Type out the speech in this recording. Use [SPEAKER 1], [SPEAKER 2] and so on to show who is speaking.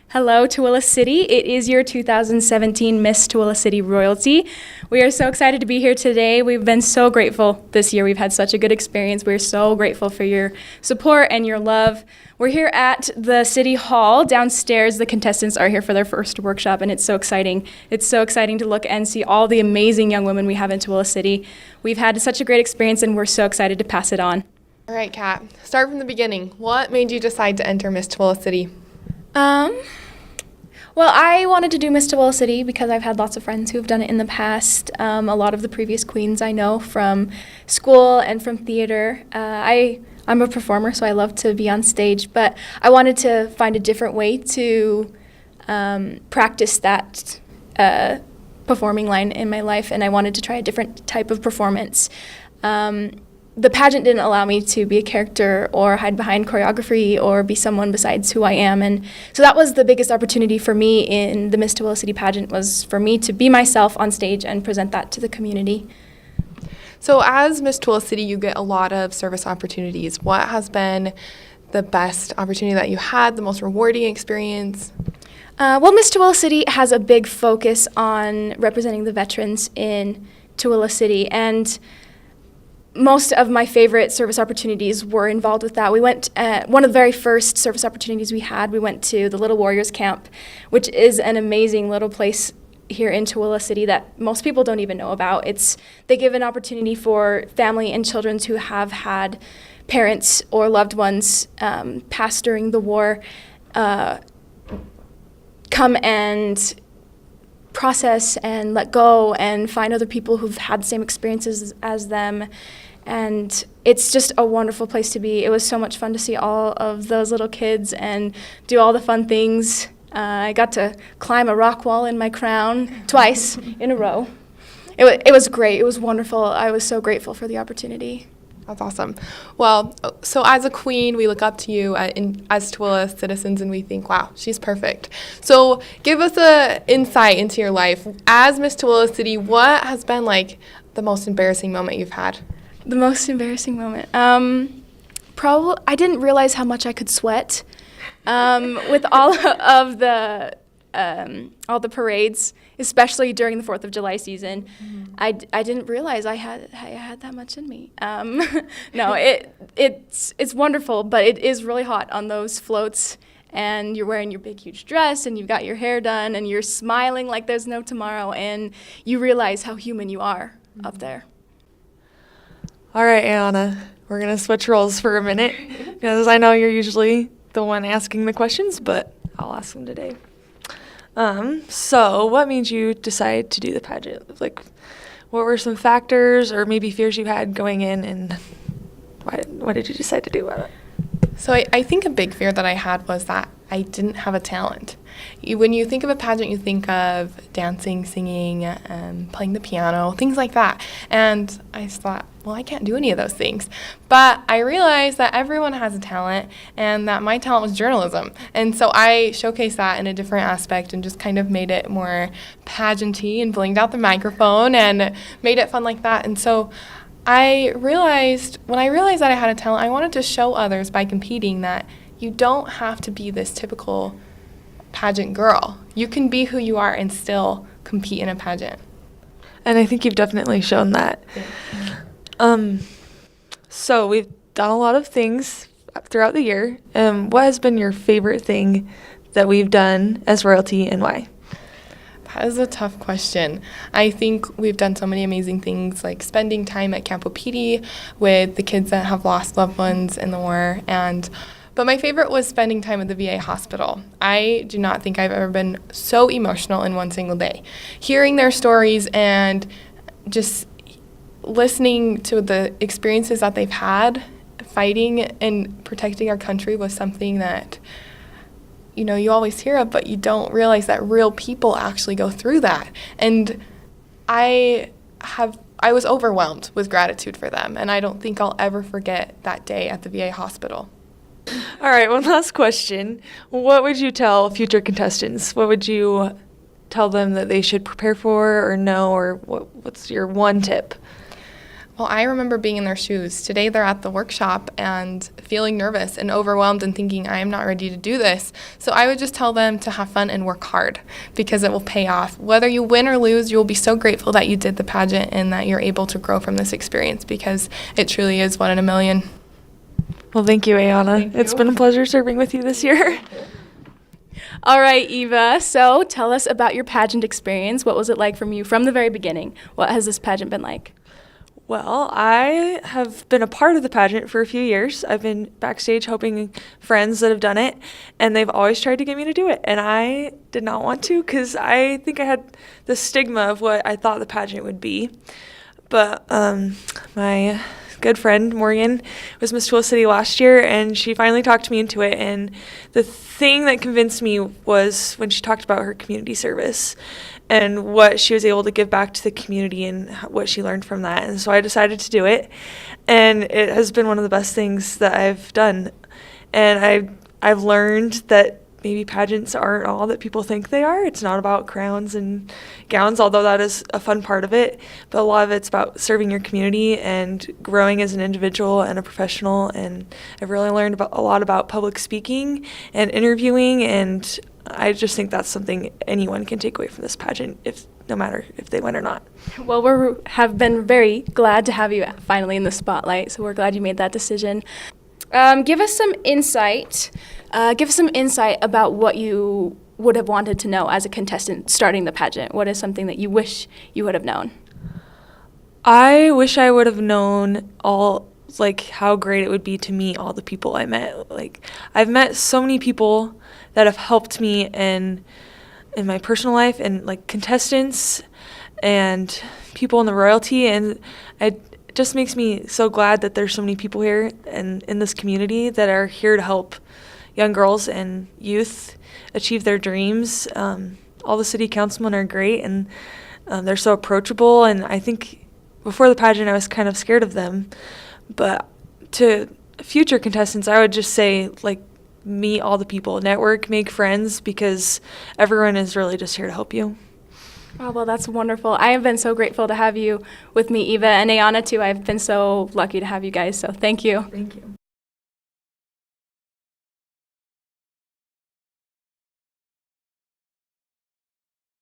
[SPEAKER 1] Hello, Tooele City. It is your 2017 Miss Tooele City Royalty. We are so excited to be here today. We've been so grateful this year. We've had such a good experience. We're so grateful for your support and your love. We're here at the City Hall. Downstairs, the contestants are here for their first workshop, and it's so exciting. It's so exciting to look and see all the amazing young women we have in Tooele City. We've had such a great experience, and we're so excited to pass it on.
[SPEAKER 2] All right, Kat, start from the beginning. What made you decide to enter Miss Tooele City?
[SPEAKER 1] Well, I wanted to do Miss Tooele City because I've had lots of friends who have done it in the past. A lot of the previous queens I know from school and from theater. I'm a performer, so I love to be on stage, but I wanted to find a different way to practice that performing line in my life, and I wanted to try a different type of performance. The pageant didn't allow me to be a character or hide behind choreography or be someone besides who I am. And so that was the biggest opportunity for me in the Miss Tooele City pageant, was for me to be myself on stage and present that to the community.
[SPEAKER 2] So as Miss Tooele City, you get a lot of service opportunities. What has been the best opportunity that you had, the most rewarding experience?
[SPEAKER 1] Well, Miss Tooele City has a big focus on representing the veterans in Tooele City, and most of my favorite service opportunities were involved with that. We went, one of the very first service opportunities we went to the Little Warriors Camp, which is an amazing little place here in Tooele City that most people don't even know about. They give an opportunity for family and children who have had parents or loved ones pass during the war, come and process and let go and find other people who've had the same experiences as them. And it's just a wonderful place to be. It was so much fun to see all of those little kids and do all the fun things. I got to climb a rock wall in my crown twice in a row. It was great. It was wonderful. I was so grateful for the opportunity.
[SPEAKER 2] That's awesome. Well, so as a queen, we look up to you as Tooele citizens, and we think, wow, she's perfect. So give us an insight into your life. As Miss Tooele City, what has been like the most embarrassing moment you've had?
[SPEAKER 1] The most embarrassing moment? Probably, I didn't realize how much I could sweat with all of the parades, especially during the 4th of July season. I didn't realize I had that much in me. No, it's wonderful, but it is really hot on those floats, and you're wearing your big, huge dress, and you've got your hair done, and you're smiling like there's no tomorrow, and you realize how human you are up there.
[SPEAKER 3] All right, Anna, we're going to switch roles for a minute because I know you're usually the one asking the questions, but I'll ask them today. So what made you decide to do the pageant? Like, what were some factors or maybe fears you had going in, and why did you decide to do it?
[SPEAKER 2] So I think a big fear that I had was that I didn't have a talent. When you think of a pageant, you think of dancing, singing, playing the piano, things like that. And I just thought, well, I can't do any of those things. But I realized that everyone has a talent, and that my talent was journalism. And so I showcased that in a different aspect and just kind of made it more pageanty and blinged out the microphone and made it fun like that. And so when I realized that I had a talent, I wanted to show others by competing that you don't have to be this typical pageant girl. You can be who you are and still compete in a pageant.
[SPEAKER 3] And I think you've definitely shown that. So we've done a lot of things throughout the year. What has been your favorite thing that we've done as royalty, and why?
[SPEAKER 2] That is a tough question. I think we've done so many amazing things, like spending time at Camp Opidi with the kids that have lost loved ones in the war. But my favorite was spending time at the VA hospital. I do not think I've ever been so emotional in one single day. Hearing their stories and just listening to the experiences that they've had, fighting and protecting our country was something that you always hear of, but you don't realize that real people actually go through that. And I was overwhelmed with gratitude for them, and I don't think I'll ever forget that day at the VA hospital.
[SPEAKER 3] All right, one last question. What would you tell future contestants? What would you tell them that they should prepare for or know, or what's your one tip?
[SPEAKER 2] Well, I remember being in their shoes. Today they're at the workshop and feeling nervous and overwhelmed and thinking, I am not ready to do this. So I would just tell them to have fun and work hard because it will pay off. Whether you win or lose, you will be so grateful that you did the pageant and that you're able to grow from this experience because it truly is one in a million.
[SPEAKER 3] Well, thank you, Ayana.
[SPEAKER 2] Thank
[SPEAKER 3] It's
[SPEAKER 2] you.
[SPEAKER 3] been a pleasure serving with you this year.
[SPEAKER 1] All right, Eva. So tell us about your pageant experience. What was it like from you from the very beginning? What has this pageant been like?
[SPEAKER 3] Well, I have been a part of the pageant for a few years. I've been backstage helping friends that have done it, and they've always tried to get me to do it. And I did not want to because I think I had the stigma of what I thought the pageant would be. But my good friend Morgan was Miss Tooele City last year, and she finally talked me into it. And the thing that convinced me was when she talked about her community service and what she was able to give back to the community and what she learned from that. And so I decided to do it, and it has been one of the best things that I've done. And I've learned that maybe pageants aren't all that people think they are. It's not about crowns and gowns, although that is a fun part of it. But a lot of it's about serving your community and growing as an individual and a professional. And I've really learned a lot about public speaking and interviewing, and I just think that's something anyone can take away from this pageant, no matter if they win or not.
[SPEAKER 1] Well, we have been very glad to have you finally in the spotlight, so we're glad you made that decision. Give us some insight. Give us some insight about what you would have wanted to know as a contestant starting the pageant. What is something that you wish you would have known?
[SPEAKER 3] I wish I would have known how great it would be to meet all the people I met. I've met so many people that have helped me in my personal life, and contestants and people in the royalty, and it just makes me so glad that there's so many people here and in this community that are here to help young girls and youth achieve their dreams. All the city councilmen are great, and they're so approachable, and I think before the pageant I was kind of scared of them. But to future contestants, I would just say, meet all the people, network, make friends, because everyone is really just here to help you.
[SPEAKER 1] Oh, well, that's wonderful. I have been so grateful to have you with me, Eva, and Ayana, too. I've been so lucky to have you guys, so thank you.
[SPEAKER 3] Thank you.